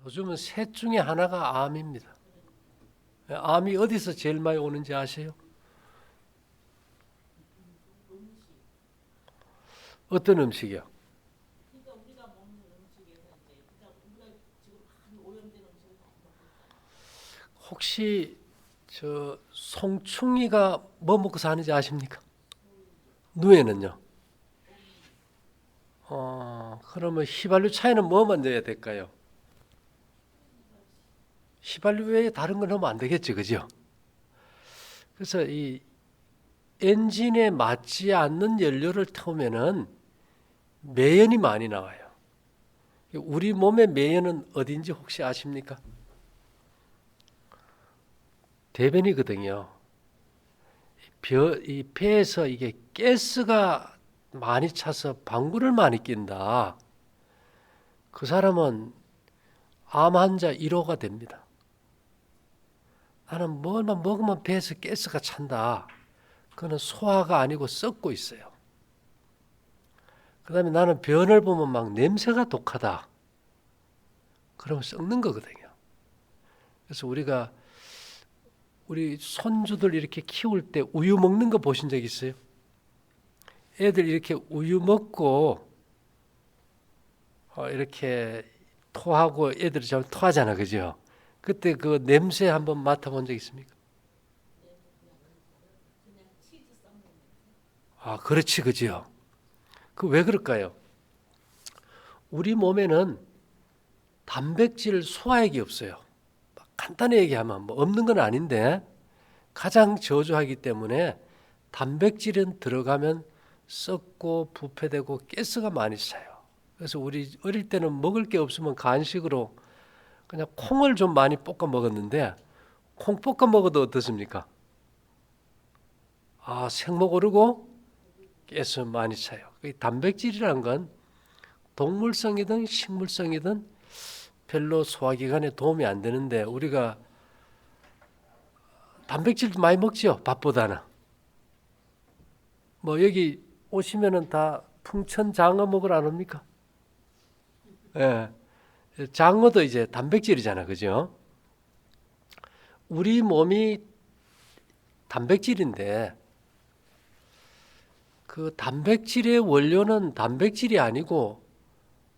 요즘은 셋 중에 하나가 암입니다. 암이 어디서 제일 많이 오는지 아세요? 어떤 음식이요? 혹시 저 송충이가 뭐 먹고 사는지 아십니까? 누에는요? 그러면 휘발유 차에는 뭐만 넣어야 될까요? 휘발유 외에 다른 건 넣으면 안 되겠죠, 그죠? 그래서 이 엔진에 맞지 않는 연료를 태우면은 매연이 많이 나와요. 우리 몸의 매연은 어딘지 혹시 아십니까? 대변이거든요. 이 폐에서 이게 가스가 많이 차서 방구를 많이 낀다. 그 사람은 암 환자 1호가 됩니다. 나는 뭘만 먹으면 배에서 가스가 찬다. 그거는 소화가 아니고 썩고 있어요. 그 다음에 나는 변을 보면 막 냄새가 독하다. 그러면 썩는 거거든요. 그래서 우리 손주들 이렇게 키울 때 우유 먹는 거 보신 적 있어요? 애들 이렇게 우유 먹고 이렇게 토하고 애들이 잘 토하잖아, 그죠? 그때 그 냄새 한번 맡아본 적 있습니까? 아, 그렇지, 그죠? 그 왜 그럴까요? 우리 몸에는 단백질 소화액이 없어요. 간단히 얘기하면 뭐 없는 건 아닌데 가장 저조하기 때문에 단백질은 들어가면 썩고 부패되고 가스가 많이 차요. 그래서 우리 어릴 때는 먹을 게 없으면 간식으로 그냥 콩을 좀 많이 볶아 먹었는데 콩 볶아 먹어도 어떻습니까? 아, 생목 오르고 가스 많이 차요. 단백질이란 건 동물성이든 식물성이든 별로 소화기관에 도움이 안 되는데 우리가 단백질도 많이 먹죠. 밥보다는. 뭐 여기 오시면은 다 풍천 장어 먹으러 안 옵니까? 예. 장어도 이제 단백질이잖아. 그죠? 우리 몸이 단백질인데 그 단백질의 원료는 단백질이 아니고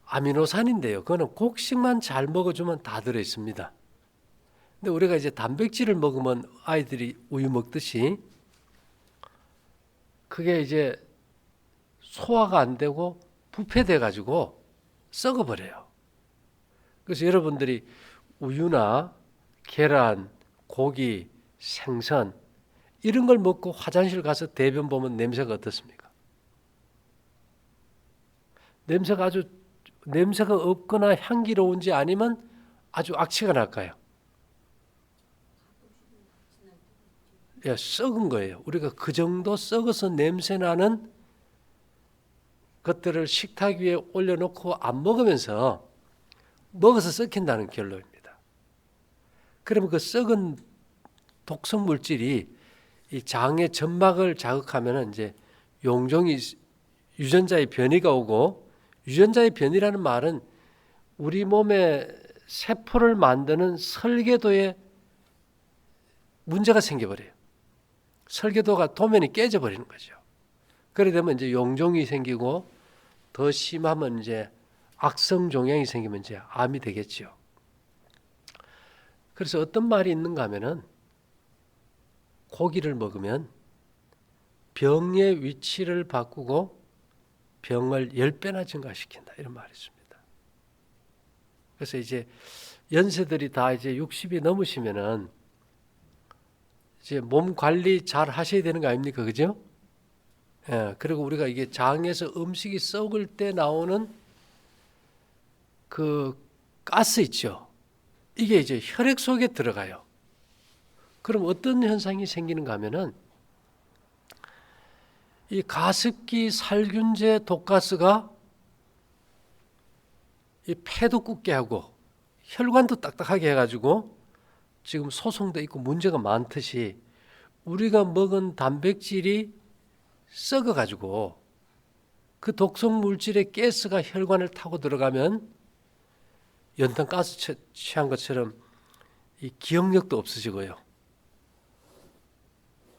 아미노산인데요. 그거는 곡식만 잘 먹어주면 다 들어 있습니다. 근데 우리가 이제 단백질을 먹으면 아이들이 우유 먹듯이 그게 이제 소화가 안 되고 부패돼 가지고 썩어 버려요. 그래서 여러분들이 우유나 계란, 고기, 생선 이런 걸 먹고 화장실 가서 대변 보면 냄새가 어떻습니까? 냄새가 아주 냄새가 없거나 향기로운지 아니면 아주 악취가 날까요? 예, 썩은 거예요. 우리가 그 정도 썩어서 냄새 나는 것들을 식탁 위에 올려놓고 안 먹으면서 먹어서 썩힌다는 결론입니다. 그러면 그 썩은 독성 물질이 이 장의 점막을 자극하면 이제 용종이 유전자의 변이가 오고 유전자의 변이라는 말은 우리 몸의 세포를 만드는 설계도에 문제가 생겨버려요. 설계도가 도면이 깨져버리는 거죠. 그래 되면 이제 용종이 생기고 더 심하면 이제 악성 종양이 생기면 이제 암이 되겠죠. 그래서 어떤 말이 있는가 하면은 고기를 먹으면 병의 위치를 바꾸고 병을 10배나 증가시킨다. 이런 말이 있습니다. 그래서 이제 연세들이 다 이제 60이 넘으시면은 이제 몸 관리 잘 하셔야 되는 거 아닙니까? 그죠? 예, 그리고 우리가 이게 장에서 음식이 썩을 때 나오는 그 가스 있죠. 이게 이제 혈액 속에 들어가요. 그럼 어떤 현상이 생기는가 하면은 이 가습기 살균제 독가스가 이 폐도 굳게 하고 혈관도 딱딱하게 해가지고 지금 소송도 있고 문제가 많듯이 우리가 먹은 단백질이 썩어가지고 그 독성 물질의 가스가 혈관을 타고 들어가면 연탄 가스 취한 것처럼 이 기억력도 없어지고요.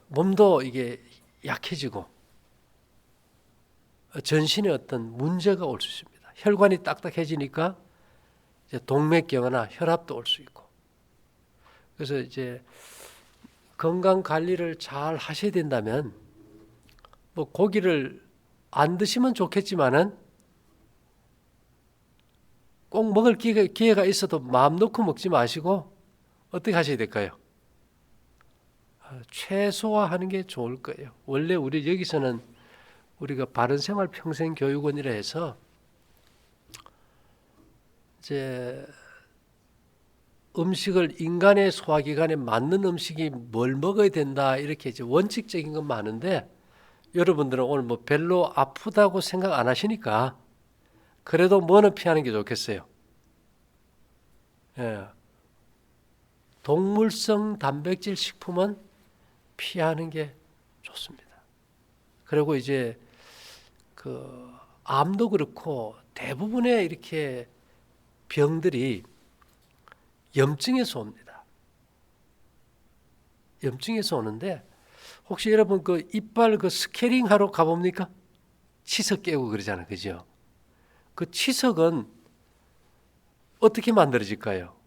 몸도 이게 약해지고 전신에 어떤 문제가 올 수 있습니다. 혈관이 딱딱해지니까 이제 동맥경화나 혈압도 올 수 있고. 그래서 이제 건강 관리를 잘 하셔야 된다면 뭐 고기를 안 드시면 좋겠지만은 꼭 먹을 기회가 있어도 마음 놓고 먹지 마시고 어떻게 하셔야 될까요? 최소화하는 게 좋을 거예요. 원래 우리 여기서는 우리가 바른생활 평생교육원이라 해서 이제 음식을 인간의 소화기관에 맞는 음식이 뭘 먹어야 된다 이렇게 이제 원칙적인 건 많은데 여러분들은 오늘 뭐 별로 아프다고 생각 안 하시니까 그래도 뭐는 피하는 게 좋겠어요. 예. 동물성 단백질 식품은 피하는 게 좋습니다. 그리고 이제 그 암도 그렇고 대부분의 이렇게 병들이 염증에서 옵니다. 염증에서 오는데 혹시 여러분 그 이빨 그 스케일링 하러 가봅니까? 치석 깨고 그러잖아요. 그죠? 그 치석은 어떻게 만들어질까요?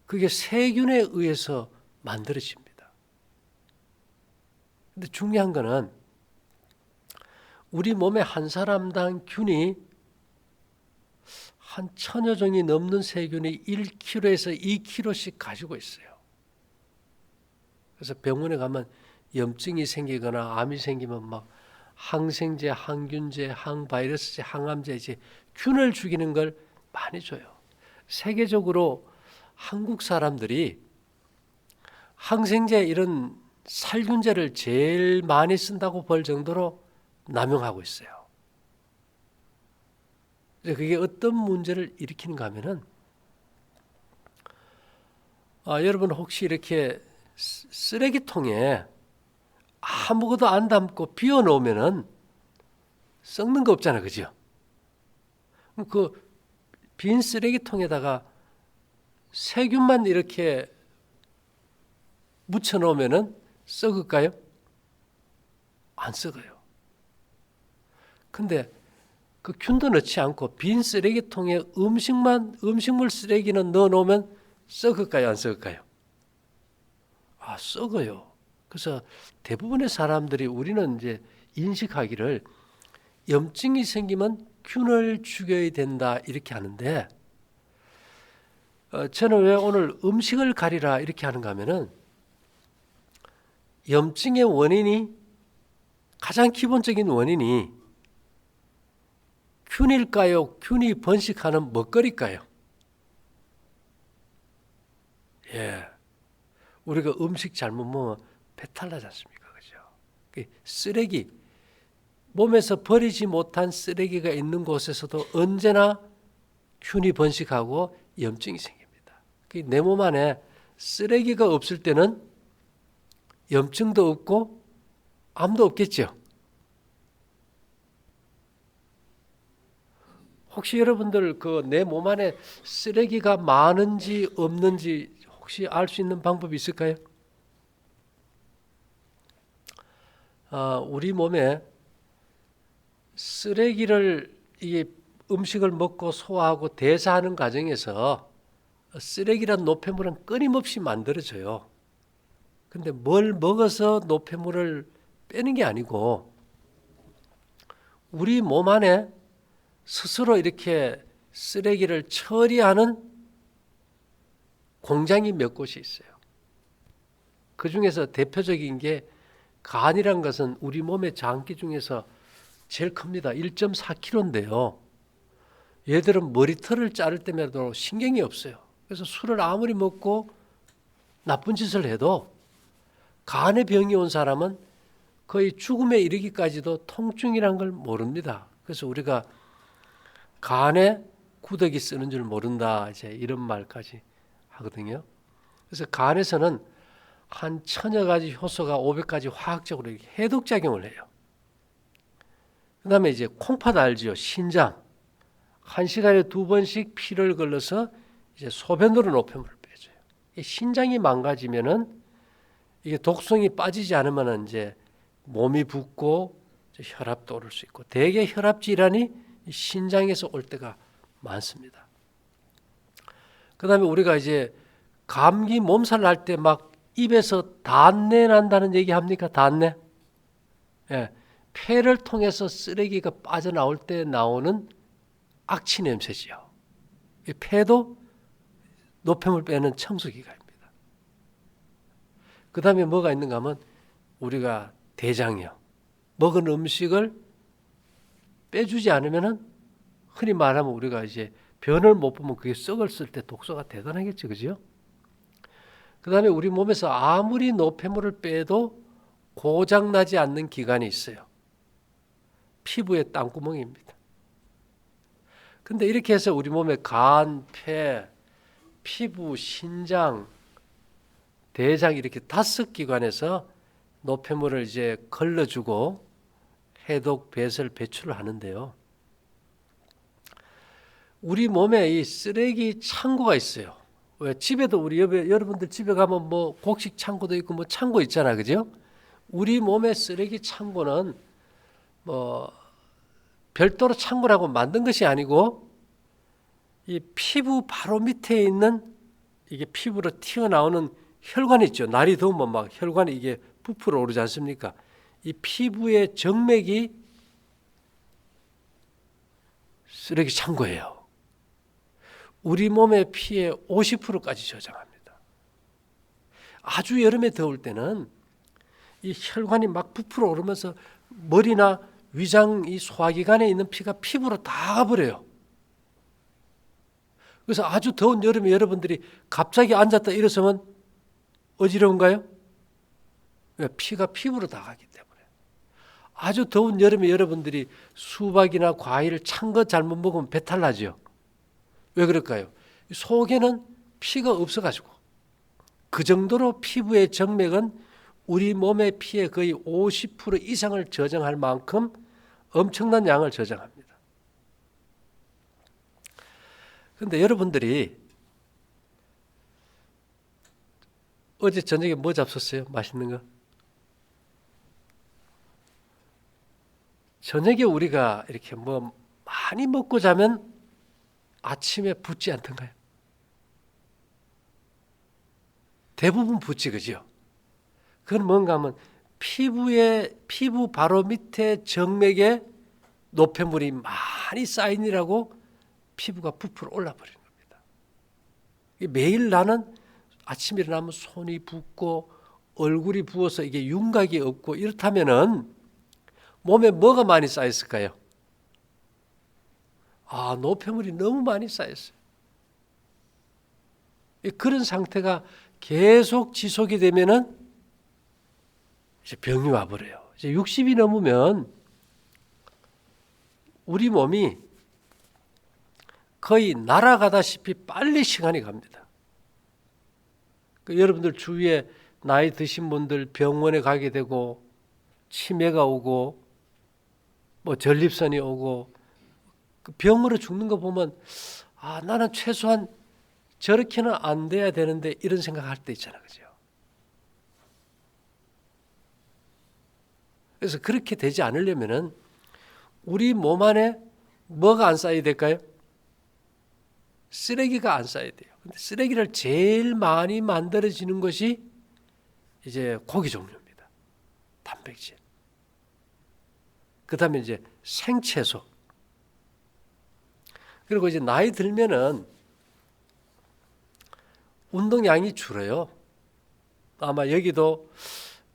그게 세균에 의해서 만들어집니다. 근데 중요한 거는 우리 몸에 한 사람당 균이 한 1000여 종이 넘는 세균이 1kg에서 2kg씩 가지고 있어요. 그래서 병원에 가면 염증이 생기거나 암이 생기면 막 항생제, 항균제, 항바이러스제, 항암제 이제 균을 죽이는 걸 많이 줘요. 세계적으로 한국 사람들이 항생제 이런 살균제를 제일 많이 쓴다고 볼 정도로 남용하고 있어요. 그게 어떤 문제를 일으키는가 하면은 여러분 혹시 이렇게 쓰레기통에 아무것도 안 담고 비워 놓으면은 썩는 거 없잖아, 그죠? 그 빈 쓰레기통에다가 세균만 이렇게 묻혀 놓으면은 썩을까요? 안 썩어요. 근데 그 균도 넣지 않고 빈 쓰레기통에 음식물 쓰레기는 넣어 놓으면 썩을까요? 안 썩을까요? 썩어요. 그래서 대부분의 사람들이 우리는 이제 인식하기를 염증이 생기면 균을 죽여야 된다 이렇게 하는데 저는 왜 오늘 음식을 가리라 이렇게 하는가 하면은 염증의 원인이 가장 기본적인 원인이 균일까요? 균이 번식하는 먹거리일까요? 예. 우리가 음식 잘못 먹으면 배탈 나지 않습니까? 그죠? 쓰레기, 몸에서 버리지 못한 쓰레기가 있는 곳에서도 언제나 균이 번식하고 염증이 생깁니다. 내 몸 안에 쓰레기가 없을 때는 염증도 없고 암도 없겠죠. 혹시 여러분들 그 내 몸 안에 쓰레기가 많은지 없는지 혹시 알 수 있는 방법이 있을까요? 우리 몸에 쓰레기를 이 음식을 먹고 소화하고 대사하는 과정에서 쓰레기란 노폐물은 끊임없이 만들어져요. 근데 뭘 먹어서 노폐물을 빼는 게 아니고 우리 몸 안에 스스로 이렇게 쓰레기를 처리하는 공장이 몇 곳이 있어요. 그 중에서 대표적인 게 간이란 것은 우리 몸의 장기 중에서 제일 큽니다. 1.4kg인데요. 얘들은 머리털을 자를 때마다 신경이 없어요. 그래서 술을 아무리 먹고 나쁜 짓을 해도 간에 병이 온 사람은 거의 죽음에 이르기까지도 통증이란 걸 모릅니다. 그래서 우리가 간에 구더기 쓰는 줄 모른다 이제 이런 말까지 하거든요. 그래서 간에서는 한 1000여 가지 효소가 500가지 화학적으로 해독작용을 해요. 그 다음에 이제 콩팥 알지요? 신장. 1시간에 2번씩 피를 걸러서 이제 소변으로 노폐물을 빼줘요. 신장이 망가지면은 이게 독성이 빠지지 않으면 이제 몸이 붓고 혈압도 오를 수 있고, 대개 혈압 질환이 신장에서 올 때가 많습니다. 그다음에 우리가 이제 감기 몸살 날 때 막 입에서 단내 난다는 얘기 합니까? 단내. 예, 폐를 통해서 쓰레기가 빠져나올 때 나오는 악취 냄새지요. 이 폐도 노폐물 빼는 청소기관입니다. 그 다음에 뭐가 있는가 하면 우리가 대장이요. 먹은 음식을 빼주지 않으면은 흔히 말하면 우리가 이제 변을 못 보면 그게 썩었을 때 독소가 대단하겠죠. 그죠? 그 다음에 우리 몸에서 아무리 노폐물을 빼도 고장나지 않는 기관이 있어요. 피부의 땅구멍입니다. 근데 이렇게 해서 우리 몸의 간, 폐, 피부, 신장, 대장 이렇게 5기관에서 노폐물을 이제 걸러주고 해독, 배설, 배출을 하는데요. 우리 몸에 이 쓰레기 창고가 있어요. 왜 집에도 우리 여러분들 집에 가면 뭐 곡식 창고도 있고 뭐 창고 있잖아, 그죠? 우리 몸의 쓰레기 창고는 뭐 별도로 창고라고 만든 것이 아니고 이 피부 바로 밑에 있는 이게 피부로 튀어나오는 혈관이 있죠. 날이 더우면 막 혈관이 이게 부풀어 오르지 않습니까? 이 피부의 정맥이 쓰레기 창고예요. 우리 몸의 피의 50%까지 저장합니다. 아주 여름에 더울 때는 이 혈관이 막 부풀어 오르면서 머리나 위장 이 소화기관에 있는 피가 피부로 다 가버려요. 그래서 아주 더운 여름에 여러분들이 갑자기 앉았다 일어서면 어지러운가요? 피가 피부로 다 가기 때문에. 아주 더운 여름에 여러분들이 수박이나 과일을 찬 거 잘못 먹으면 배탈 나죠. 왜 그럴까요? 속에는 피가 없어가지고. 그 정도로 피부의 정맥은 우리 몸의 피의 거의 50% 이상을 저장할 만큼 엄청난 양을 저장합니다. 그런데 여러분들이 어제 저녁에 뭐 잡섰어요? 맛있는 거? 저녁에 우리가 이렇게 뭐 많이 먹고 자면 아침에 붓지 않던가요? 대부분 붓지, 그죠? 그건 뭔가 하면 피부 바로 밑에 정맥에 노폐물이 많이 쌓이느라고 피부가 부풀어 올라버리는 겁니다. 매일 나는 아침에 일어나면 손이 붓고 얼굴이 부어서 이게 윤곽이 없고 이렇다면은 몸에 뭐가 많이 쌓였을까요? 노폐물이 너무 많이 쌓였어요. 그런 상태가 계속 지속이 되면은 이제 병이 와버려요. 이제 60이 넘으면 우리 몸이 거의 날아가다시피 빨리 시간이 갑니다. 여러분들 주위에 나이 드신 분들 병원에 가게 되고 치매가 오고 뭐 전립선이 오고 병으로 죽는 거 보면 나는 최소한 저렇게는 안 돼야 되는데 이런 생각할 때 있잖아, 그죠? 그래서 그렇게 되지 않으려면은 우리 몸 안에 뭐가 안 쌓여야 될까요? 쓰레기가 안 쌓여야 돼요. 근데 쓰레기를 제일 많이 만들어지는 것이 이제 고기 종류입니다. 단백질. 그 다음에 이제 생채소. 그리고 이제 나이 들면은 운동량이 줄어요. 아마 여기도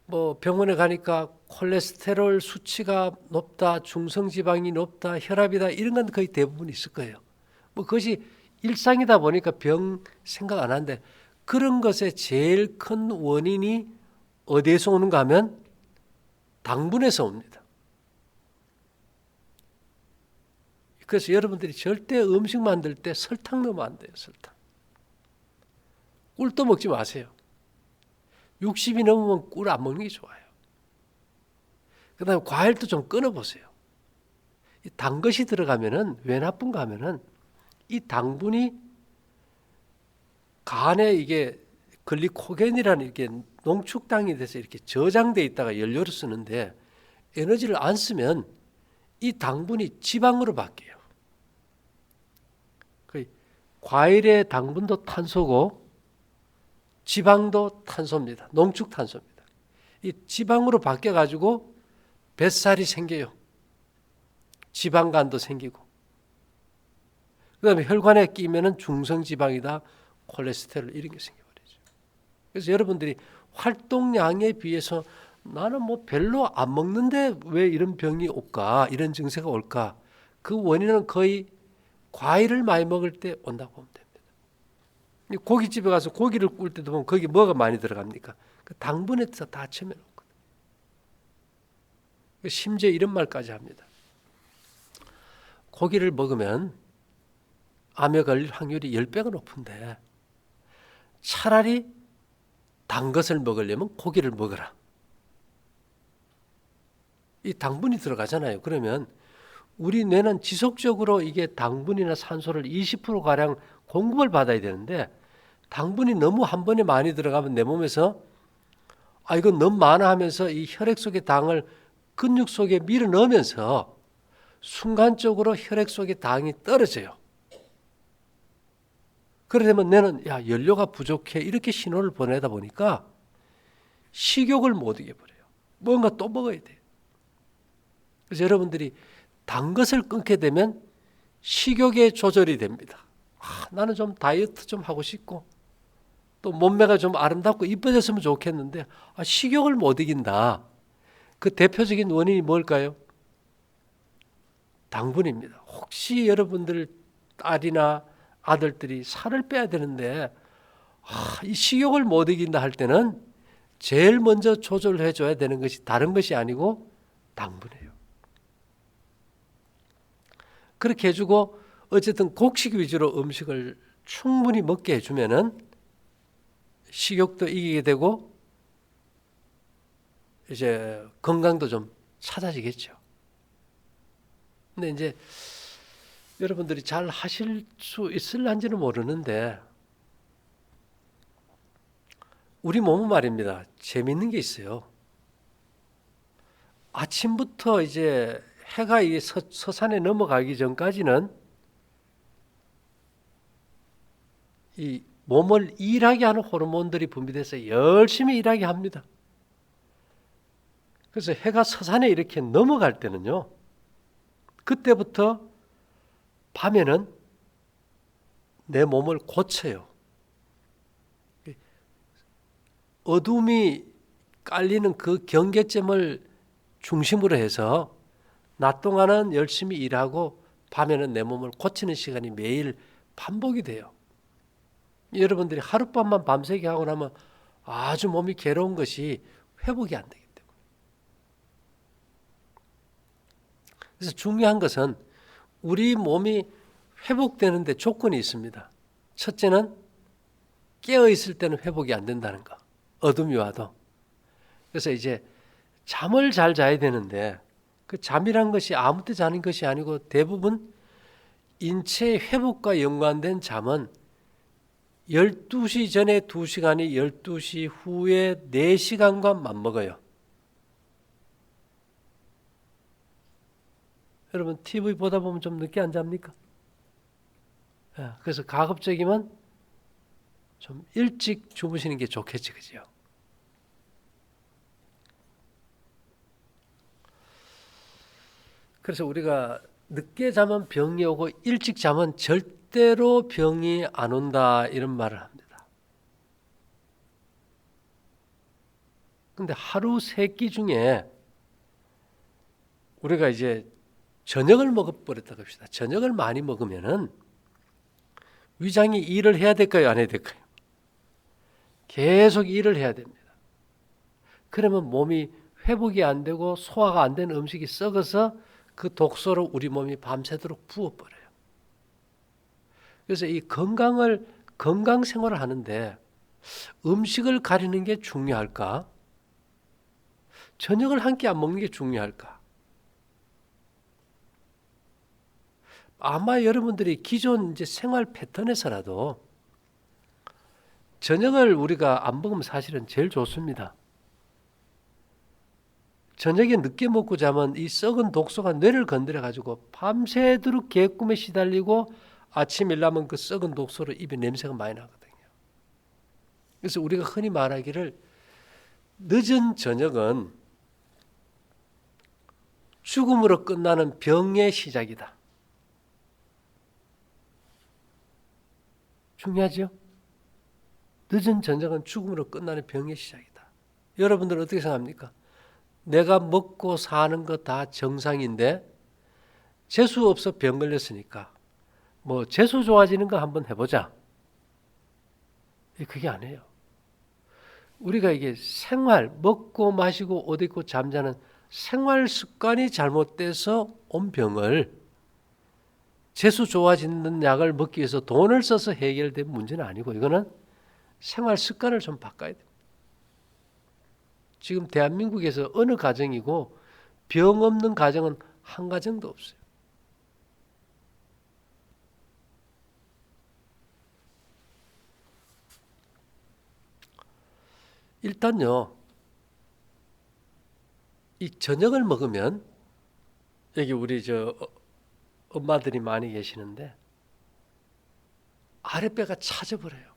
뭐 병원에 가니까 콜레스테롤 수치가 높다, 중성지방이 높다, 혈압이다 이런 건 거의 대부분 있을 거예요. 뭐 그것이 일상이다 보니까 병 생각 안 하는데 그런 것의 제일 큰 원인이 어디에서 오는가 하면 당분에서 옵니다. 그래서 여러분들이 절대 음식 만들 때 설탕 넣으면 안 돼요. 설탕. 꿀도 먹지 마세요. 60이 넘으면 꿀 안 먹는 게 좋아요. 그 다음에 과일도 좀 끊어보세요. 단 것이 들어가면은 왜 나쁜가 하면은 이 당분이 간에 이게 글리코겐이라는 이렇게 농축당이 돼서 이렇게 저장돼 있다가 연료를 쓰는데 에너지를 안 쓰면 이 당분이 지방으로 바뀌어요. 과일의 당분도 탄소고 지방도 탄소입니다. 농축탄소입니다. 이 지방으로 바뀌어 가지고 뱃살이 생겨요. 지방간도 생기고. 그다음에 혈관에 끼면은 중성지방이다, 콜레스테롤 이런 게 생겨버리죠. 그래서 여러분들이 활동량에 비해서 나는 뭐 별로 안 먹는데 왜 이런 병이 올까, 이런 증세가 올까? 그 원인은 거의 과일을 많이 먹을 때 온다고 보면 됩니다. 고깃집에 가서 고기를 구울 때도 보면 거기 뭐가 많이 들어갑니까? 그 당분에 다 채워놓거든요. 심지어 이런 말까지 합니다. 고기를 먹으면 암에 걸릴 확률이 10배가 높은데 차라리 단 것을 먹으려면 고기를 먹어라. 이 당분이 들어가잖아요. 그러면 우리 뇌는 지속적으로 이게 당분이나 산소를 20%가량 공급을 받아야 되는데 당분이 너무 한 번에 많이 들어가면 내 몸에서 이건 너무 많아 하면서 이 혈액 속의 당을 근육 속에 밀어 넣으면서 순간적으로 혈액 속의 당이 떨어져요. 그러면 뇌는 연료가 부족해 이렇게 신호를 보내다 보니까 식욕을 못 이겨버려요. 뭔가 또 먹어야 돼요. 그래서 여러분들이 단 것을 끊게 되면 식욕의 조절이 됩니다. 나는 좀 다이어트 좀 하고 싶고 또 몸매가 좀 아름답고 이뻐졌으면 좋겠는데 식욕을 못 이긴다. 그 대표적인 원인이 뭘까요? 당분입니다. 혹시 여러분들 딸이나 아들들이 살을 빼야 되는데 이 식욕을 못 이긴다 할 때는 제일 먼저 조절해 줘야 되는 것이 다른 것이 아니고 당분이에요. 그렇게 해주고 어쨌든 곡식 위주로 음식을 충분히 먹게 해주면은 식욕도 이기게 되고 이제 건강도 좀 찾아지겠죠. 근데 이제 여러분들이 잘 하실 수 있을런지는 모르는데 우리 몸은 말입니다. 재미있는 게 있어요. 아침부터 이제 해가 서산에 넘어가기 전까지는 이 몸을 일하게 하는 호르몬들이 분비돼서 열심히 일하게 합니다. 그래서 해가 서산에 이렇게 넘어갈 때는요. 그때부터 밤에는 내 몸을 고쳐요. 어둠이 깔리는 그 경계점을 중심으로 해서 낮 동안은 열심히 일하고 밤에는 내 몸을 고치는 시간이 매일 반복이 돼요. 여러분들이 하룻밤만 밤새게 하고 나면 아주 몸이 괴로운 것이 회복이 안 되기 때문에. 그래서 중요한 것은 우리 몸이 회복되는 데 조건이 있습니다. 첫째는 깨어있을 때는 회복이 안 된다는 거. 어둠이 와도. 그래서 이제 잠을 잘 자야 되는데 그 잠이란 것이 아무 때 자는 것이 아니고 대부분 인체 회복과 연관된 잠은 12시 전에 2시간이 12시 후에 4시간과 맞먹어요. 여러분 TV 보다 보면 좀 늦게 안 잡니까? 그래서 가급적이면 좀 일찍 주무시는 게 좋겠지, 그죠? 그래서 우리가 늦게 자면 병이 오고 일찍 자면 절대로 병이 안 온다 이런 말을 합니다. 근데 하루 3끼 중에 우리가 이제 저녁을 먹어버렸다고 합시다. 저녁을 많이 먹으면은 위장이 일을 해야 될까요? 안 해야 될까요? 계속 일을 해야 됩니다. 그러면 몸이 회복이 안 되고 소화가 안 되는 음식이 썩어서 그 독소로 우리 몸이 밤새도록 부어버려요. 그래서 이 건강 생활을 하는데 음식을 가리는 게 중요할까? 저녁을 한 끼 안 먹는 게 중요할까? 아마 여러분들이 기존 이제 생활 패턴에서라도 저녁을 우리가 안 먹으면 사실은 제일 좋습니다. 저녁에 늦게 먹고 자면 이 썩은 독소가 뇌를 건드려 가지고 밤새도록 개꿈에 시달리고 아침 일어나면 그 썩은 독소로 입에 냄새가 많이 나거든요. 그래서 우리가 흔히 말하기를 늦은 저녁은 죽음으로 끝나는 병의 시작이다. 중요하죠? 늦은 저녁은 죽음으로 끝나는 병의 시작이다. 여러분들은 어떻게 생각합니까? 내가 먹고 사는 거 다 정상인데 재수 없어 병 걸렸으니까 뭐 재수 좋아지는 거 한번 해보자. 그게 아니에요. 우리가 이게 생활, 먹고 마시고 옷 입고 잠자는 생활 습관이 잘못돼서 온 병을 재수 좋아지는 약을 먹기 위해서 돈을 써서 해결된 문제는 아니고 이거는 생활 습관을 좀 바꿔야 돼요. 지금 대한민국에서 어느 가정이고 병 없는 가정은 한 가정도 없어요. 일단요, 이 저녁을 먹으면 여기 우리 엄마들이 많이 계시는데 아랫배가 차져버려요.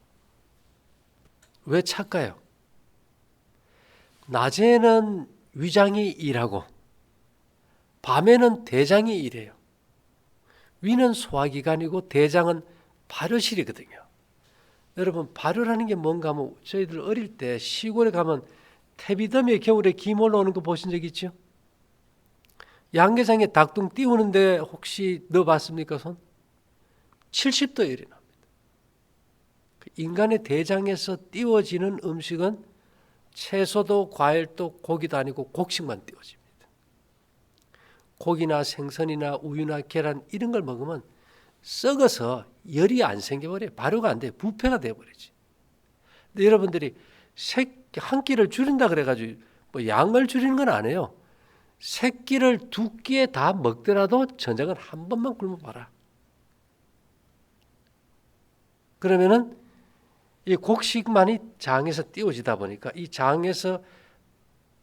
왜 찰까요? 낮에는 위장이 일하고 밤에는 대장이 일해요. 위는 소화기관이고 대장은 발효실이거든요. 여러분 발효라는 게 뭔가 하면 저희들 어릴 때 시골에 가면 태비덤에 겨울에 김 올라오는 거 보신 적 있죠? 양계장에 닭똥 띄우는데 혹시 넣어봤습니까 손? 70도 열이 납니다. 인간의 대장에서 띄워지는 음식은 채소도 과일도 고기도 아니고 곡식만 띄워집니다. 고기나 생선이나 우유나 계란 이런 걸 먹으면 썩어서 열이 안 생겨버려요. 발효가 안 돼요. 부패가 돼버리지. 근데 여러분들이 한 끼를 줄인다 그래가지고 뭐 양을 줄이는 건 아니에요. 세 끼를 두 끼에 다 먹더라도 저녁은 한 번만 굶어봐라. 그러면은 이 곡식만이 장에서 띄워지다 보니까 이 장에서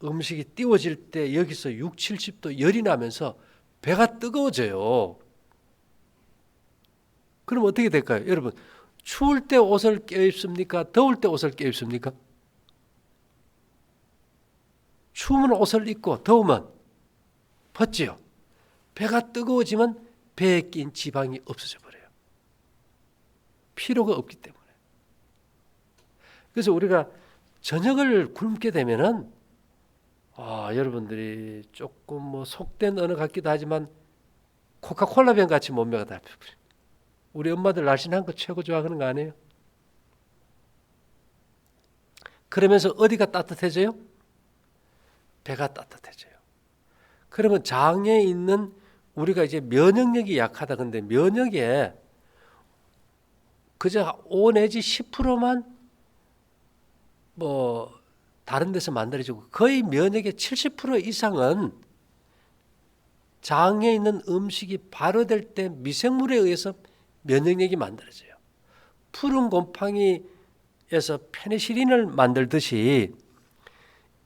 음식이 띄워질 때 여기서 6, 70도 열이 나면서 배가 뜨거워져요. 그럼 어떻게 될까요? 여러분, 추울 때 옷을 껴입습니까? 더울 때 옷을 껴입습니까? 추우면 옷을 입고 더우면 벗지요. 배가 뜨거워지면 배에 낀 지방이 없어져 버려요. 피로가 없기 때문에. 그래서 우리가 저녁을 굶게 되면은 여러분들이 조금 뭐 속된 언어 같기도 하지만 코카콜라병 같이 몸매가 달펴버려요. 우리 엄마들 날씬한 거 최고 좋아하는 거 아니에요? 그러면서 어디가 따뜻해져요? 배가 따뜻해져요. 그러면 장에 있는 우리가 이제 면역력이 약하다. 근데 면역에 그저 5 내지 10%만 뭐 다른 데서 만들어지고 거의 면역의 70% 이상은 장에 있는 음식이 발효될 때 미생물에 의해서 면역력이 만들어져요. 푸른 곰팡이에서 페니실린을 만들듯이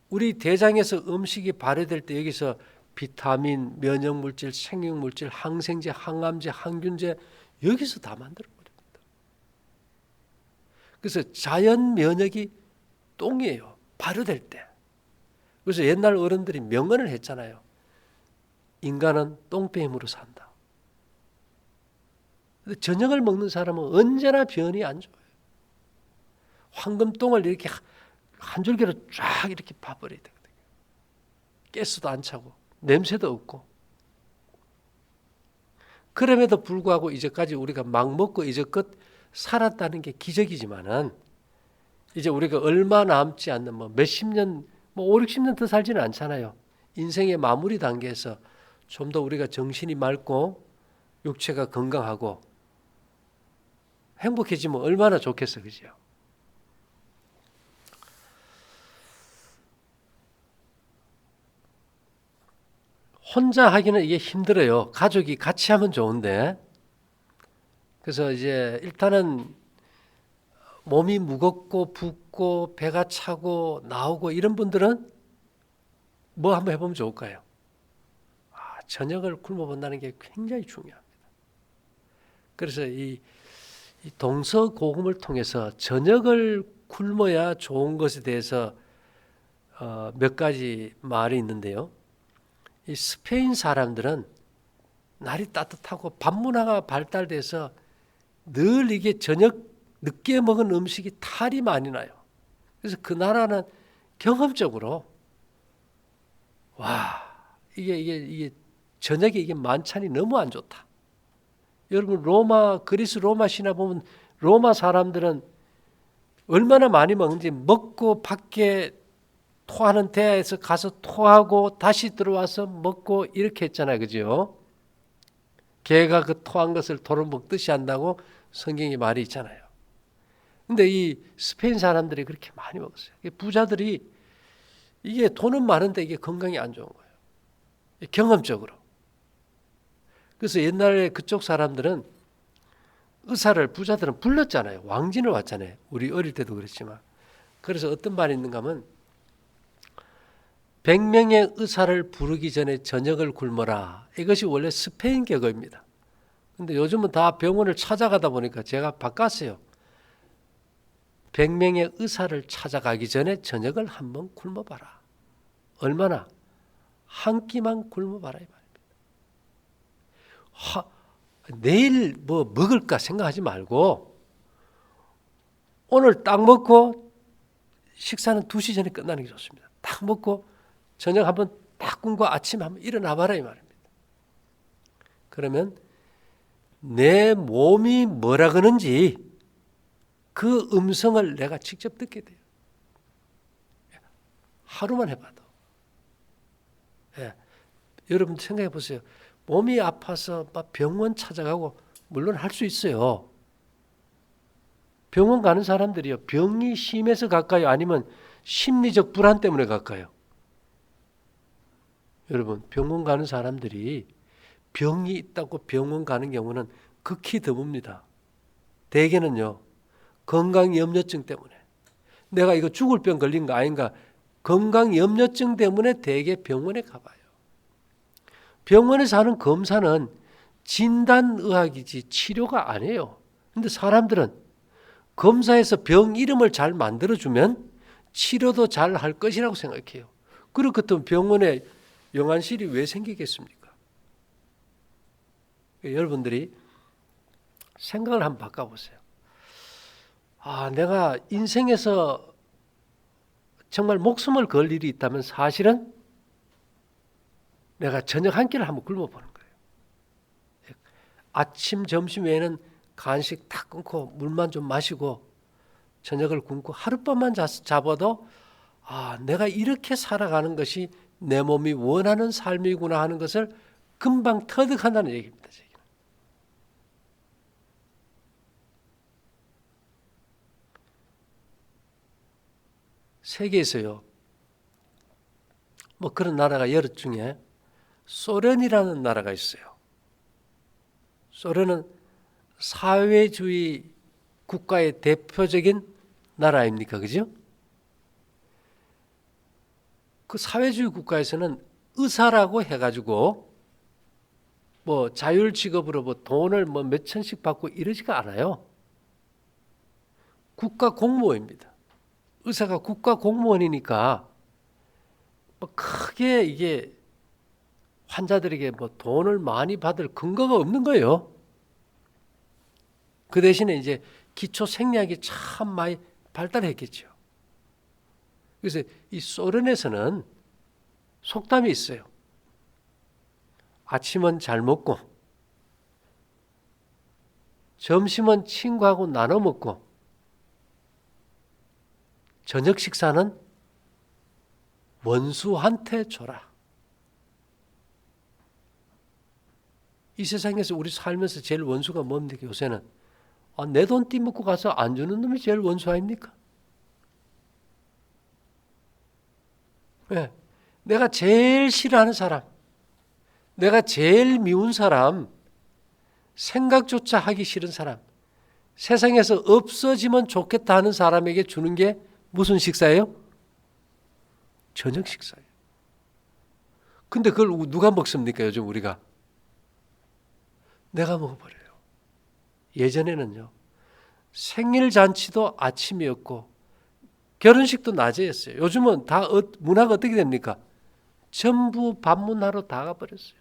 우리 대장에서 음식이 발효될 때 여기서 비타민, 면역물질, 생육물질, 항생제, 항암제, 항균제 여기서 다 만들어버립니다. 그래서 자연 면역이 똥이에요. 발효될 때. 그래서 옛날 어른들이 명언을 했잖아요. 인간은 똥뱀으로 산다. 근데 저녁을 먹는 사람은 언제나 변이 안 좋아요. 황금똥을 이렇게 한 줄기로 쫙 이렇게 봐버려야 되거든요. 가스도 안 차고 냄새도 없고. 그럼에도 불구하고 이제까지 우리가 막 먹고 이제껏 살았다는 게 기적이지만은 이제 우리가 얼마 남지 않는 뭐 몇십 년, 뭐 5, 60년 더 살지는 않잖아요. 인생의 마무리 단계에서 좀 더 우리가 정신이 맑고 육체가 건강하고 행복해지면 얼마나 좋겠어, 그죠? 혼자 하기는 이게 힘들어요. 가족이 같이 하면 좋은데 그래서 이제 일단은 몸이 무겁고 붓고 배가 차고 나오고 이런 분들은 뭐 한번 해보면 좋을까요? 저녁을 굶어본다는 게 굉장히 중요합니다. 그래서 이 동서고금을 통해서 저녁을 굶어야 좋은 것에 대해서 몇 가지 말이 있는데요. 이 스페인 사람들은 날이 따뜻하고 밥 문화가 발달돼서 늘 이게 저녁 늦게 먹은 음식이 탈이 많이 나요. 그래서 그 나라는 경험적으로 이게 저녁에 이게 만찬이 너무 안 좋다. 여러분 그리스 로마 신화 보면 로마 사람들은 얼마나 많이 먹는지 먹고 밖에 토하는 데에서 가서 토하고 다시 들어와서 먹고 이렇게 했잖아요. 그죠? 개가 그 토한 것을 도로 먹듯이 한다고 성경에 말이 있잖아요. 근데 이 스페인 사람들이 그렇게 많이 먹었어요. 부자들이 이게 돈은 많은데 이게 건강이 안 좋은 거예요. 경험적으로. 그래서 옛날에 그쪽 사람들은 부자들은 불렀잖아요. 왕진을 왔잖아요. 우리 어릴 때도 그랬지만. 그래서 어떤 말이 있는가 하면 100명의 의사를 부르기 전에 저녁을 굶어라. 이것이 원래 스페인 격어입니다. 근데 요즘은 다 병원을 찾아가다 보니까 제가 바꿨어요. 100명의 의사를 찾아가기 전에 저녁을 한번 굶어봐라. 얼마나? 한 끼만 굶어봐라 이 말입니다. 내일 뭐 먹을까 생각하지 말고 오늘 딱 먹고 식사는 2시 전에 끝나는 게 좋습니다. 딱 먹고 저녁 한번 딱 굶고 아침에 한번 일어나 봐라 이 말입니다. 그러면 내 몸이 뭐라 그러는지 그 음성을 내가 직접 듣게 돼요. 하루만 해봐도. 여러분 생각해 보세요. 몸이 아파서 막 병원 찾아가고 물론 할 수 있어요. 병원 가는 사람들이요. 병이 심해서 갈까요? 아니면 심리적 불안 때문에 갈까요? 여러분 병원 가는 사람들이 병이 있다고 병원 가는 경우는 극히 드뭅니다. 대개는요. 건강염려증 때문에 내가 이거 죽을 병 걸린 거 아닌가 건강염려증 때문에 대개 병원에 가봐요. 병원에서 하는 검사는 진단의학이지 치료가 아니에요. 근데 사람들은 검사에서 병 이름을 잘 만들어주면 치료도 잘 할 것이라고 생각해요. 그렇거든 병원에 영안실이 왜 생기겠습니까? 여러분들이 생각을 한번 바꿔보세요. 내가 인생에서 정말 목숨을 걸 일이 있다면 사실은 내가 저녁 한 끼를 한번 굶어보는 거예요. 아침, 점심 외에는 간식 다 끊고 물만 좀 마시고 저녁을 굶고 하룻밤만 잡아도 내가 이렇게 살아가는 것이 내 몸이 원하는 삶이구나 하는 것을 금방 터득한다는 얘기입니다. 세계에서요. 뭐 그런 나라가 여러 중에 소련이라는 나라가 있어요. 소련은 사회주의 국가의 대표적인 나라 아닙니까? 그죠? 그 사회주의 국가에서는 의사라고 해가지고 뭐 자율 직업으로 뭐 돈을 뭐 몇 천씩 받고 이러지가 않아요. 국가 공무원입니다. 의사가 국가 공무원이니까 뭐 크게 이게 환자들에게 뭐 돈을 많이 받을 근거가 없는 거예요. 그 대신에 이제 기초 생리학이 참 많이 발달했겠죠. 그래서 이 소련에서는 속담이 있어요. 아침은 잘 먹고 점심은 친구하고 나눠 먹고 저녁 식사는 원수한테 줘라. 이 세상에서 우리 살면서 제일 원수가 뭡니까? 요새는 내 돈 띠먹고 가서 안 주는 놈이 제일 원수 아닙니까? 왜? 내가 제일 싫어하는 사람, 내가 제일 미운 사람, 생각조차 하기 싫은 사람, 세상에서 없어지면 좋겠다 하는 사람에게 주는 게 무슨 식사예요? 저녁 식사예요. 근데 그걸 누가 먹습니까? 요즘 우리가 내가 먹어버려요. 예전에는요, 생일 잔치도 아침이었고 결혼식도 낮에였어요. 요즘은 다 문화가 어떻게 됩니까? 전부 반문하러 다 가버렸어요.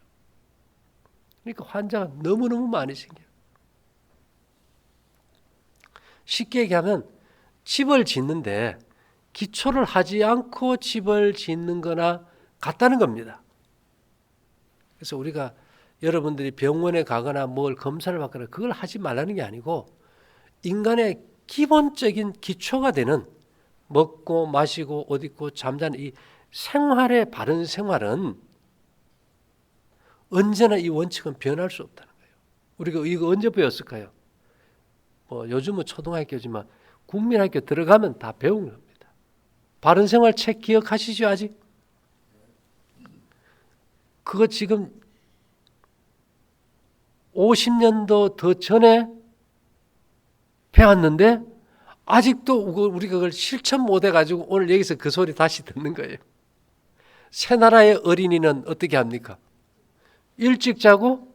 그러니까 환자가 너무너무 많이 생겨요. 쉽게 얘기하면 집을 짓는데 기초를 하지 않고 집을 짓는 거나 같다는 겁니다. 그래서 우리가 여러분들이 병원에 가거나 뭘 검사를 받거나 그걸 하지 말라는 게 아니고 인간의 기본적인 기초가 되는 먹고 마시고 옷 입고 잠자는 이 생활의 바른 생활은 언제나 이 원칙은 변할 수 없다는 거예요. 우리가 이거 언제 배웠을까요? 요즘은 초등학교지만 국민학교 들어가면 다 배운 겁니다. 바른 생활 책 기억하시죠 아직? 그거 지금 50년도 더 전에 배웠는데 아직도 우리가 그걸 실천 못해 가지고 오늘 여기서 그 소리 다시 듣는 거예요. 새나라의 어린이는 어떻게 합니까? 일찍 자고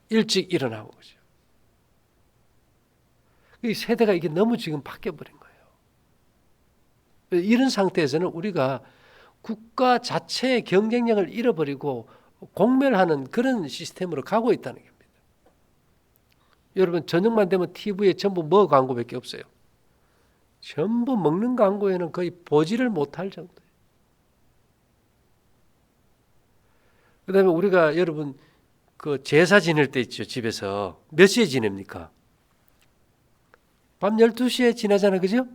일찍 일어나고 그죠. 이 세대가 이게 너무 지금 바뀌어버린 거예요. 이런 상태에서는 우리가 국가 자체의 경쟁력을 잃어버리고 공멸하는 그런 시스템으로 가고 있다는 겁니다. 여러분 저녁만 되면 TV에 전부 뭐 광고밖에 없어요. 전부 먹는 광고에는 거의 보지를 못할 정도예요. 그 다음에 우리가 여러분 그 제사 지낼 때 있죠. 집에서 몇 시에 지냅니까? 밤 12시에 지나잖아요. 그죠?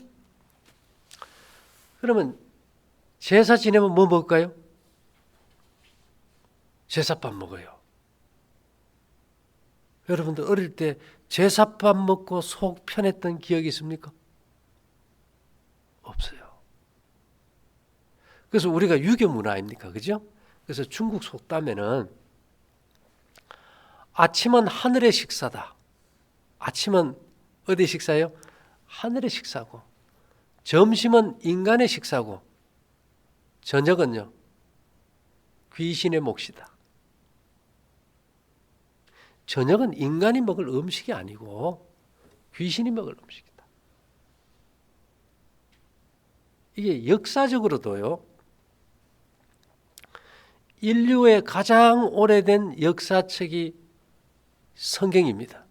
그러면 제사 지내면 뭐 먹을까요? 제사밥 먹어요. 여러분들 어릴 때 제사밥 먹고 속 편했던 기억이 있습니까? 없어요. 그래서 우리가 유교 문화 아닙니까? 그죠? 그래서 중국 속담에는 아침은 하늘의 식사다. 아침은 어디 식사예요? 하늘의 식사고, 점심은 인간의 식사고, 저녁은요 귀신의 몫이다. 저녁은 인간이 먹을 음식이 아니고 귀신이 먹을 음식이다. 이게 역사적으로도요, 인류의 가장 오래된 역사책이 성경입니다.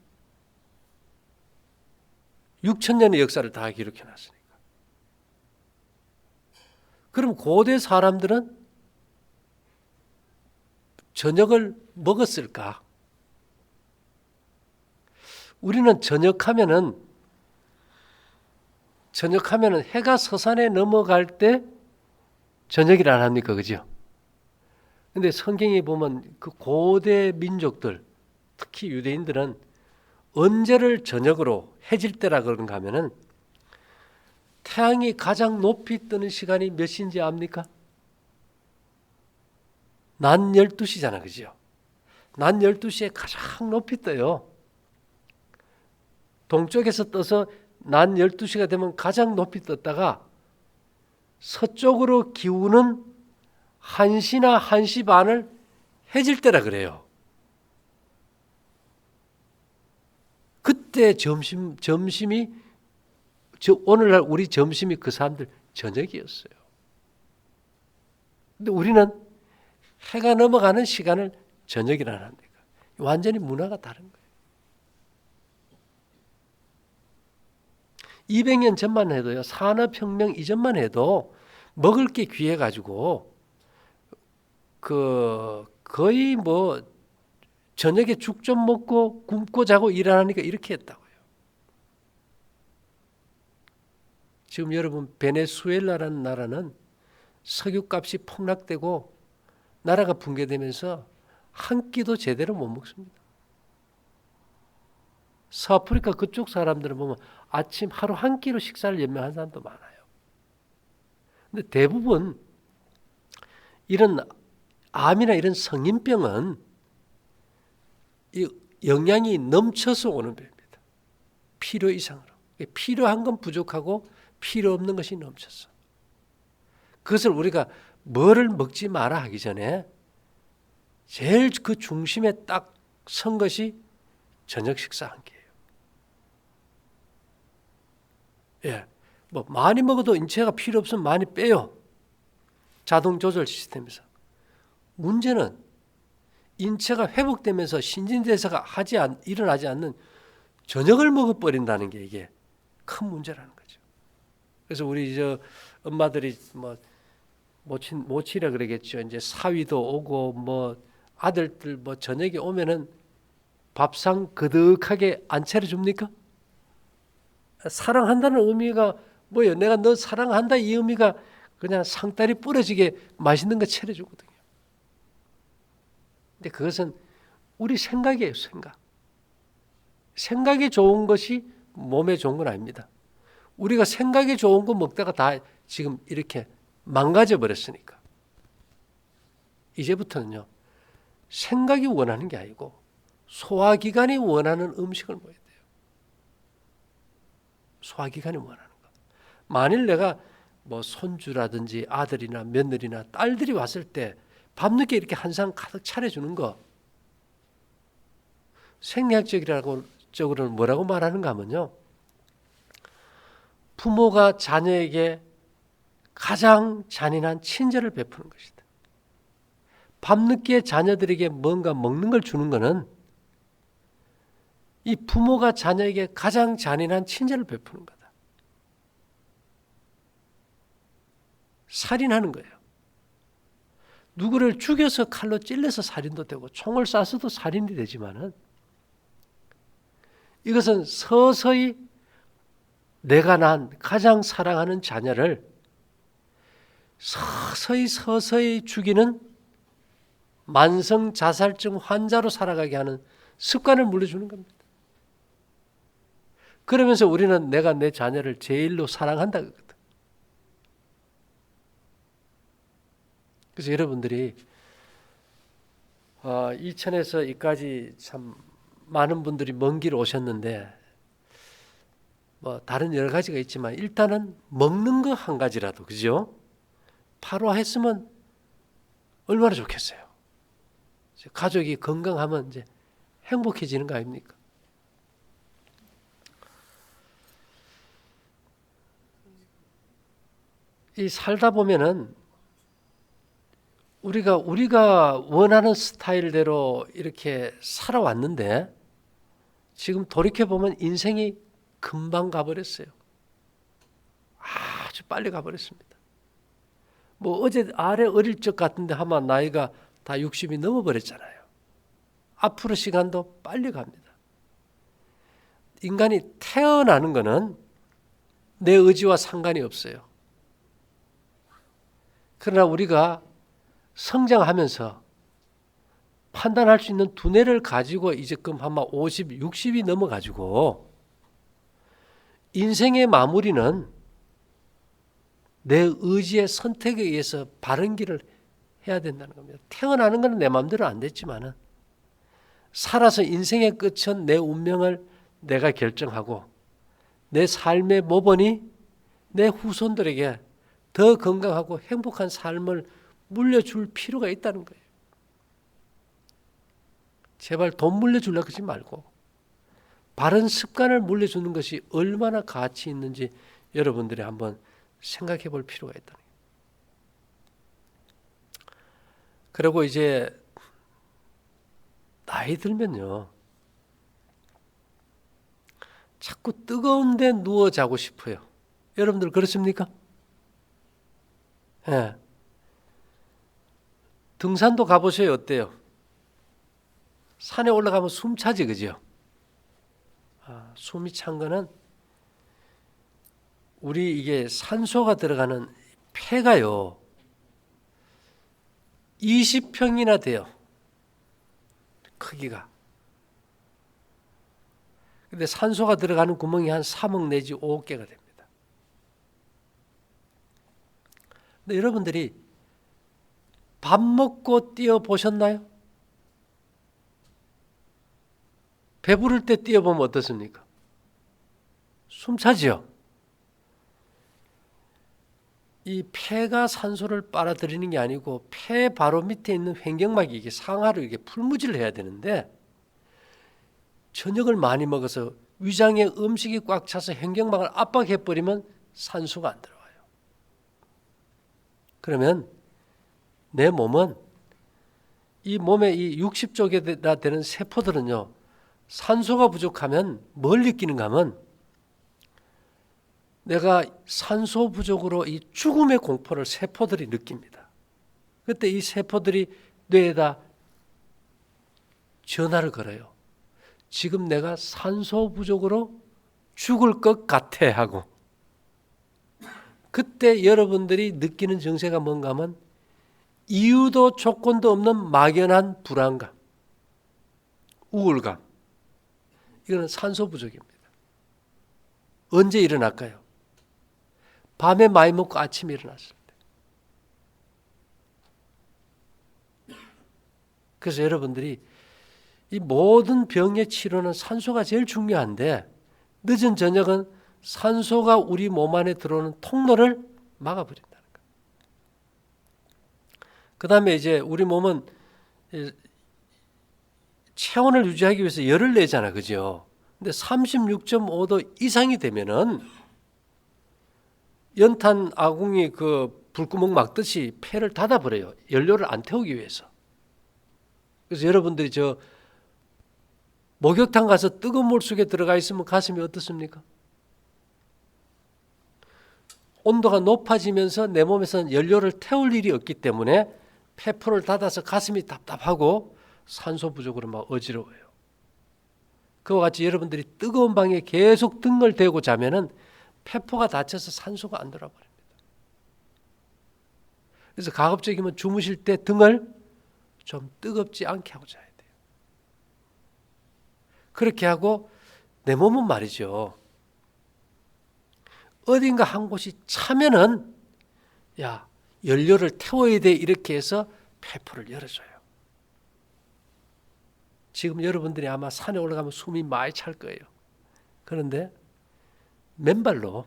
6,000년의 역사를 다 기록해 놨으니까. 그럼 고대 사람들은 저녁을 먹었을까? 우리는 저녁하면은 해가 서산에 넘어갈 때 저녁이라 안 합니까? 그죠? 근데 성경에 보면 그 고대 민족들, 특히 유대인들은 언제를 저녁으로 해질 때라 그런가 하면은 태양이 가장 높이 뜨는 시간이 몇 시인지 압니까? 낮 12시잖아. 그죠? 낮 12시에 가장 높이 떠요. 동쪽에서 떠서 낮 12시가 되면 가장 높이 떴다가 서쪽으로 기우는 1시나 1시 반을 해질 때라 그래요. 그때 점심이 오늘날 우리 점심이 그 사람들 저녁이었어요. 근데 우리는 해가 넘어가는 시간을 저녁이라 합니다. 완전히 문화가 다른 거예요. 200년 전만 해도요, 산업혁명 이전만 해도 먹을 게 귀해가지고 거의 뭐 저녁에 죽 좀 먹고 굶고 자고 일하니까 이렇게 했다고요. 지금 여러분 베네수엘라라는 나라는 석유값이 폭락되고 나라가 붕괴되면서 한 끼도 제대로 못 먹습니다. 서아프리카 그쪽 사람들은 보면 아침 하루 한 끼로 식사를 연명한 사람도 많아요. 근데 대부분 이런 암이나 이런 성인병은 영양이 넘쳐서 오는 병입니다. 필요 이상으로. 필요한 건 부족하고 필요 없는 것이 넘쳤어. 그것을 우리가 뭐를 먹지 마라 하기 전에 제일 그 중심에 딱 선 것이 저녁 식사 한 끼예요. 예, 뭐 많이 먹어도 인체가 필요 없으면 많이 빼요. 자동 조절 시스템에서. 문제는 인체가 회복되면서 신진대사가 일어나지 않는 저녁을 먹어버린다는 게 이게 큰 문제라는 거죠. 그래서 우리 엄마들이 뭐 모치라 그러겠죠. 이제 사위도 오고 뭐 아들들 뭐 저녁에 오면은 밥상 그득하게 안 차려줍니까? 사랑한다는 의미가 뭐예요? 내가 너 사랑한다 이 의미가 그냥 상다리 부러지게 맛있는 거 차려주거든요. 근데 그것은 우리 생각이에요. 생각이 좋은 것이 몸에 좋은 건 아닙니다. 우리가 생각이 좋은 거 먹다가 다 지금 이렇게 망가져 버렸으니까. 이제부터는요. 생각이 원하는 게 아니고 소화기관이 원하는 음식을 먹어야 돼요. 소화기관이 원하는 거. 만일 내가 뭐 손주라든지 아들이나 며느리나 딸들이 왔을 때 밤늦게 이렇게 한 상 가득 차려주는 거 생리학적으로는 뭐라고 말하는가 하면요. 부모가 자녀에게 가장 잔인한 친절을 베푸는 것이다. 밤늦게 자녀들에게 뭔가 먹는 걸 주는 것은 이 부모가 자녀에게 가장 잔인한 친절을 베푸는 거다. 살인하는 거예요. 누구를 죽여서 칼로 찔러서 살인도 되고 총을 쏴서도 살인이 되지만은 이것은 서서히 내가 낳은 가장 사랑하는 자녀를 서서히 죽이는 만성 자살증 환자로 살아가게 하는 습관을 물려주는 겁니다. 그러면서 우리는 내가 내 자녀를 제일로 사랑한다 그러거든. 그래서 여러분들이 이천에서 이까지 참 많은 분들이 먼 길 오셨는데 뭐 다른 여러 가지가 있지만 일단은 먹는 거 한 가지라도 그죠? 바로 했으면 얼마나 좋겠어요. 가족이 건강하면 이제 행복해지는 거 아닙니까? 이 살다 보면은 우리가 원하는 스타일대로 이렇게 살아왔는데 지금 돌이켜 보면 인생이 금방 가버렸어요. 아주 빨리 가버렸습니다. 뭐 어제 어릴 적 같은데 아마 나이가 다 60이 넘어버렸잖아요. 앞으로 시간도 빨리 갑니다. 인간이 태어나는 것은 내 의지와 상관이 없어요. 그러나 우리가 성장하면서 판단할 수 있는 두뇌를 가지고 이제끔 아마 50, 60이 넘어가지고 인생의 마무리는 내 의지의 선택에 의해서 바른 길을 해야 된다는 겁니다. 태어나는 건 내 마음대로 안 됐지만은 살아서 인생의 끝은 내 운명을 내가 결정하고 내 삶의 모범이 내 후손들에게 더 건강하고 행복한 삶을 물려줄 필요가 있다는 거예요. 제발 돈 물려주려고 하지 말고 바른 습관을 물려주는 것이 얼마나 가치 있는지 여러분들이 한번 생각해 볼 필요가 있다는 거예요. 그리고 이제 나이 들면요. 자꾸 뜨거운 데 누워 자고 싶어요. 여러분들 그렇습니까? 예. 등산도 가보세요. 어때요? 산에 올라가면 숨 차지, 그죠? 숨이 찬 거는 우리 이게 산소가 들어가는 폐가요. 20평이나 돼요. 크기가. 근데 산소가 들어가는 구멍이 한 3억 내지 5억 개가 됩니다. 근데 여러분들이 밥 먹고 뛰어 보셨나요? 배부를 때 뛰어보면 어떻습니까? 숨차죠. 이 폐가 산소를 빨아들이는 게 아니고 폐 바로 밑에 있는 횡격막이 이게 상하로 이게 풀무질을 해야 되는데 저녁을 많이 먹어서 위장에 음식이 꽉 차서 횡격막을 압박해 버리면 산소가 안 들어와요. 그러면 내 몸은 이 몸의 이 60쪽에다 되는 세포들은요, 산소가 부족하면 뭘 느끼는가 하면 내가 산소 부족으로 이 죽음의 공포를 세포들이 느낍니다. 그때 이 세포들이 뇌에다 전화를 걸어요. 지금 내가 산소 부족으로 죽을 것 같아 하고, 그때 여러분들이 느끼는 증세가 뭔가 하면 이유도 조건도 없는 막연한 불안감, 우울감. 이거는 산소 부족입니다. 언제 일어날까요? 밤에 많이 먹고 아침에 일어났을 때. 그래서 여러분들이 이 모든 병의 치료는 산소가 제일 중요한데 늦은 저녁은 산소가 우리 몸 안에 들어오는 통로를 막아버린다는 거예요. 그 다음에 이제 우리 몸은 체온을 유지하기 위해서 열을 내잖아, 그죠? 근데 36.5도 이상이 되면은 연탄 아궁이 그 불구멍 막듯이 폐를 닫아버려요. 연료를 안 태우기 위해서. 그래서 여러분들이 저 목욕탕 가서 뜨거운 물 속에 들어가 있으면 가슴이 어떻습니까? 온도가 높아지면서 내 몸에서는 연료를 태울 일이 없기 때문에 폐포를 닫아서 가슴이 답답하고 산소 부족으로 막 어지러워요. 그와 같이 여러분들이 뜨거운 방에 계속 등을 대고 자면은 폐포가 닫혀서 산소가 안 들어와 버립니다. 그래서 가급적이면 주무실 때 등을 좀 뜨겁지 않게 하고 자야 돼요. 그렇게 하고 내 몸은 말이죠. 어딘가 한 곳이 차면은 야, 연료를 태워야 돼 이렇게 해서 폐포를 열어줘요. 지금 여러분들이 아마 산에 올라가면 숨이 많이 찰 거예요. 그런데 맨발로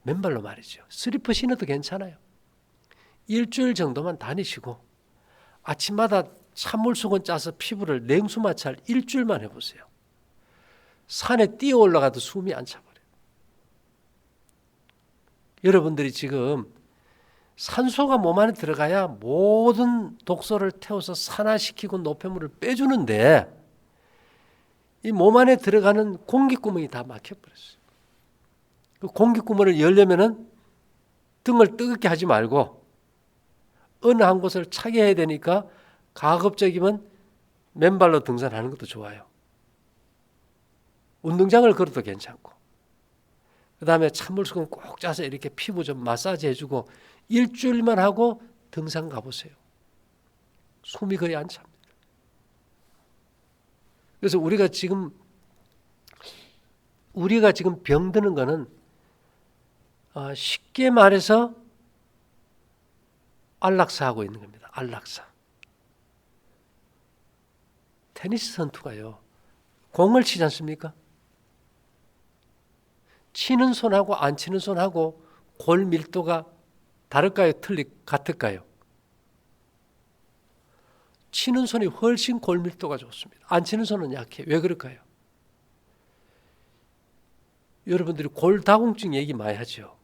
말이죠. 슬리퍼 신어도 괜찮아요. 일주일 정도만 다니시고 아침마다 찬물 수건 짜서 피부를 냉수 마찰 일주일만 해보세요. 산에 뛰어 올라가도 숨이 안 차버려요. 여러분들이 지금 산소가 몸 안에 들어가야 모든 독소를 태워서 산화시키고 노폐물을 빼주는데 이 몸 안에 들어가는 공기구멍이 다 막혀버렸어요. 그 공기구멍을 열려면은 등을 뜨겁게 하지 말고 어느 한 곳을 차게 해야 되니까 가급적이면 맨발로 등산하는 것도 좋아요. 운동장을 걸어도 괜찮고 그 다음에 찬물수건 꼭 짜서 이렇게 피부 좀 마사지 해주고 일주일만 하고 등산 가보세요. 숨이 거의 안 찹니다. 그래서 우리가 지금 병드는 거는 쉽게 말해서 안락사하고 있는 겁니다. 안락사. 테니스 선수가요. 공을 치지 않습니까? 치는 손하고 안 치는 손하고 골 밀도가 다를까요? 같을까요? 치는 손이 훨씬 골 밀도가 좋습니다. 안 치는 손은 약해. 왜 그럴까요? 여러분들이 골다공증 얘기 많이 하죠.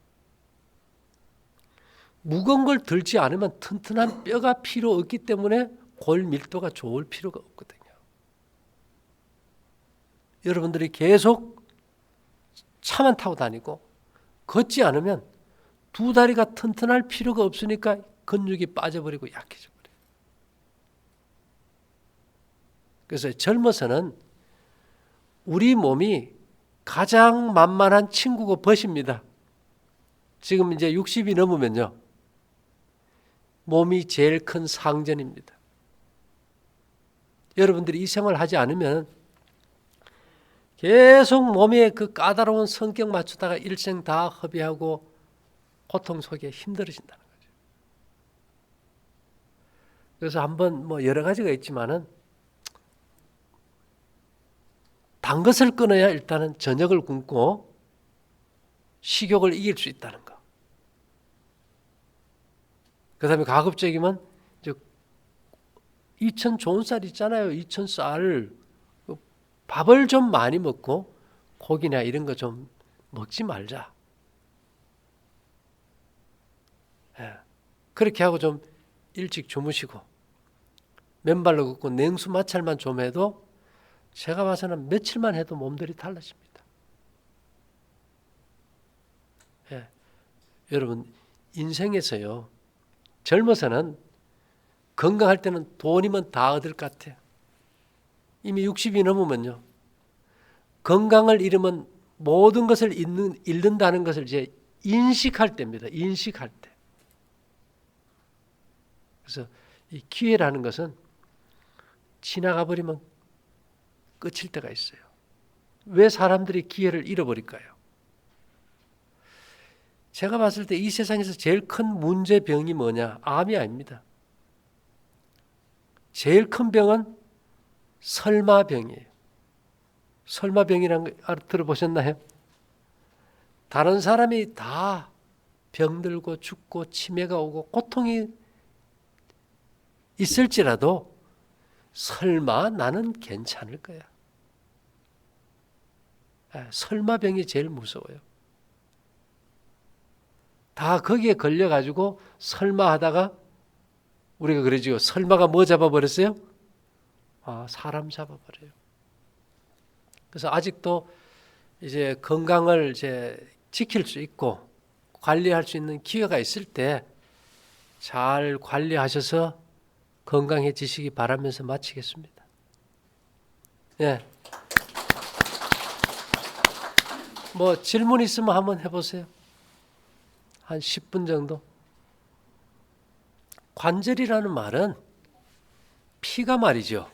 무거운 걸 들지 않으면 튼튼한 뼈가 필요 없기 때문에 골 밀도가 좋을 필요가 없거든요. 여러분들이 계속 차만 타고 다니고 걷지 않으면 두 다리가 튼튼할 필요가 없으니까 근육이 빠져버리고 약해져 버려요. 그래서 젊어서는 우리 몸이 가장 만만한 친구고 벗입니다. 지금 이제 60이 넘으면요. 몸이 제일 큰 상전입니다. 여러분들이 이 생활을 하지 않으면 계속 몸에 그 까다로운 성격 맞추다가 일생 다 허비하고 고통 속에 힘들어진다는 거죠. 그래서 한번 뭐 여러 가지가 있지만은 단 것을 끊어야 일단은 저녁을 굶고 식욕을 이길 수 있다는 거. 그 다음에 가급적이면 2천 좋은 쌀 있잖아요. 2천 쌀. 밥을 좀 많이 먹고 고기나 이런 거 좀 먹지 말자. 예. 그렇게 하고 좀 일찍 주무시고 맨발로 걷고 냉수 마찰만 좀 해도 제가 봐서는 며칠만 해도 몸들이 달라집니다. 예. 여러분 인생에서요. 젊어서는 건강할 때는 돈이면 다 얻을 것 같아요. 이미 60이 넘으면요. 건강을 잃으면 모든 것을 잃는다는 것을 이제 인식할 때입니다. 인식할 때. 그래서 이 기회라는 것은 지나가 버리면 끝일 때가 있어요. 왜 사람들이 기회를 잃어버릴까요? 제가 봤을 때 이 세상에서 제일 큰 문제병이 뭐냐? 암이 아닙니다. 제일 큰 병은 설마병이에요. 설마병이라는 거 들어보셨나요? 다른 사람이 다 병들고 죽고 치매가 오고 고통이 있을지라도 설마 나는 괜찮을 거야. 설마병이 제일 무서워요. 다 거기에 걸려가지고 설마 하다가 우리가 그러지요. 설마가 뭐 잡아버렸어요? 사람 잡아버려요. 그래서 아직도 이제 건강을 이제 지킬 수 있고 관리할 수 있는 기회가 있을 때 잘 관리하셔서 건강해지시기 바라면서 마치겠습니다. 예. 뭐 질문 있으면 한번 해보세요. 한 10분 정도. 관절이라는 말은 피가 말이죠.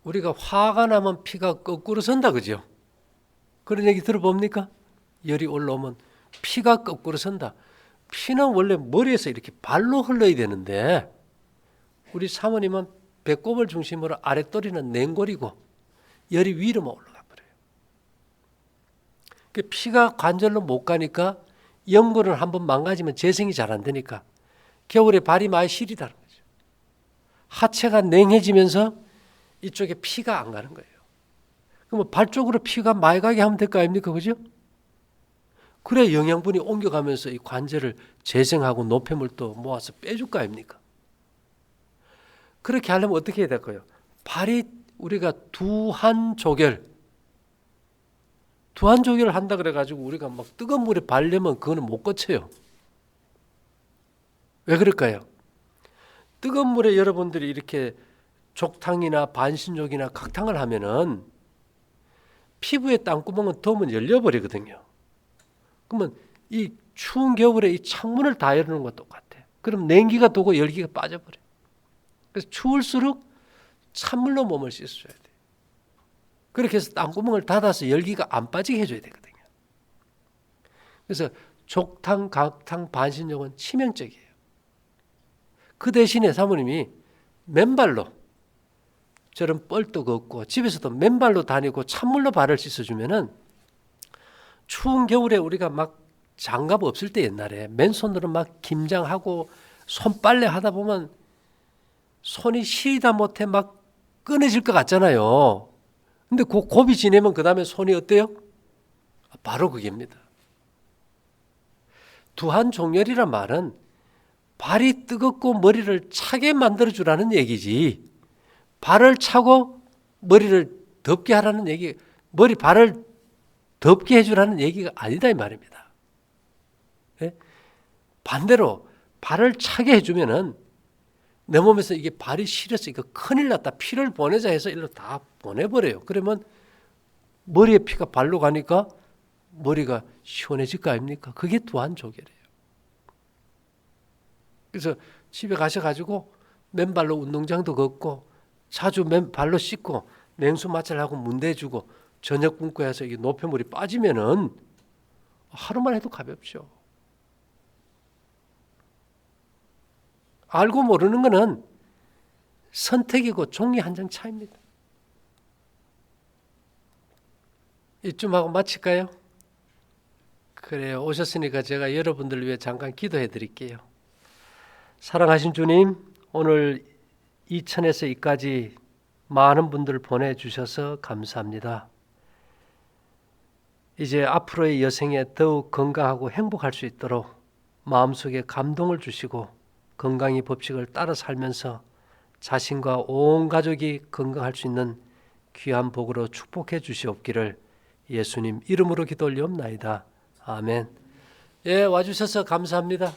우리가 화가 나면 피가 거꾸로 선다 그죠? 그런 얘기 들어봅니까? 열이 올라오면 피가 거꾸로 선다. 피는 원래 머리에서 이렇게 발로 흘러야 되는데 우리 사모님은 배꼽을 중심으로 아랫도리는 냉골이고 열이 위로만 올라가 버려요. 그 피가 관절로 못 가니까 연골을 한번 망가지면 재생이 잘 안 되니까 겨울에 발이 많이 시리다는 거죠. 하체가 냉해지면서 이쪽에 피가 안 가는 거예요. 그럼 발 쪽으로 피가 많이 가게 하면 될 거 아닙니까? 그죠? 그래 영양분이 옮겨가면서 이 관절을 재생하고 노폐물도 모아서 빼줄 거 아닙니까? 그렇게 하려면 어떻게 해야 될까요? 발이 우리가 두한조결을 한다 그래가지고 우리가 막 뜨거운 물에 발려면 그거는 못 거쳐요. 왜 그럴까요? 뜨거운 물에 여러분들이 이렇게 족탕이나 반신욕이나 각탕을 하면은 피부의 땅구멍은 더우면 열려버리거든요. 그러면 이 추운 겨울에 이 창문을 다 열어놓은 것과 똑같아요. 그럼 냉기가 도고 열기가 빠져버려요. 그래서 추울수록 찬물로 몸을 씻어줘야 돼요. 그렇게 해서 땅구멍을 닫아서 열기가 안 빠지게 해줘야 되거든요. 그래서 족탕, 각탕, 반신욕은 치명적이에요. 그 대신에 사모님이 맨발로 저런 뻘떡 없고 집에서도 맨발로 다니고 찬물로 발을 씻어주면은 추운 겨울에 우리가 막 장갑 없을 때 옛날에 맨손으로 막 김장하고 손빨래 하다 보면 손이 시리다 못해 막 끊어질 것 같잖아요. 근데 그 고비 지내면 그 다음에 손이 어때요? 바로 그게입니다. 두한종열이란 말은 발이 뜨겁고 머리를 차게 만들어주라는 얘기지 발을 차고 머리를 덥게 하라는 얘기, 발을 덥게 해주라는 얘기가 아니다 이 말입니다. 네? 반대로 발을 차게 해주면은 내 몸에서 이게 발이 시려서 이거 큰일 났다 피를 보내자 해서 일로 다 보내버려요. 그러면 머리에 피가 발로 가니까 머리가 시원해질 거 아닙니까? 그게 두한조결이에요. 그래서 집에 가셔가지고 맨발로 운동장도 걷고 자주 맨발로 씻고 냉수 마찰하고 문대주고 저녁 굶고 해서 이 노폐물이 빠지면은 하루만 해도 가볍죠. 알고 모르는 거는 선택이고 종이 한 장 차이입니다. 이쯤 하고 마칠까요? 그래요. 오셨으니까 제가 여러분들을 위해 잠깐 기도해 드릴게요. 사랑하신 주님, 오늘 이천에서 이까지 많은 분들 보내주셔서 감사합니다. 이제 앞으로의 여생에 더욱 건강하고 행복할 수 있도록 마음속에 감동을 주시고 건강의 법칙을 따라 살면서 자신과 온 가족이 건강할 수 있는 귀한 복으로 축복해 주시옵기를 예수님 이름으로 기도 올리옵나이다. 아멘. 예, 와주셔서 감사합니다.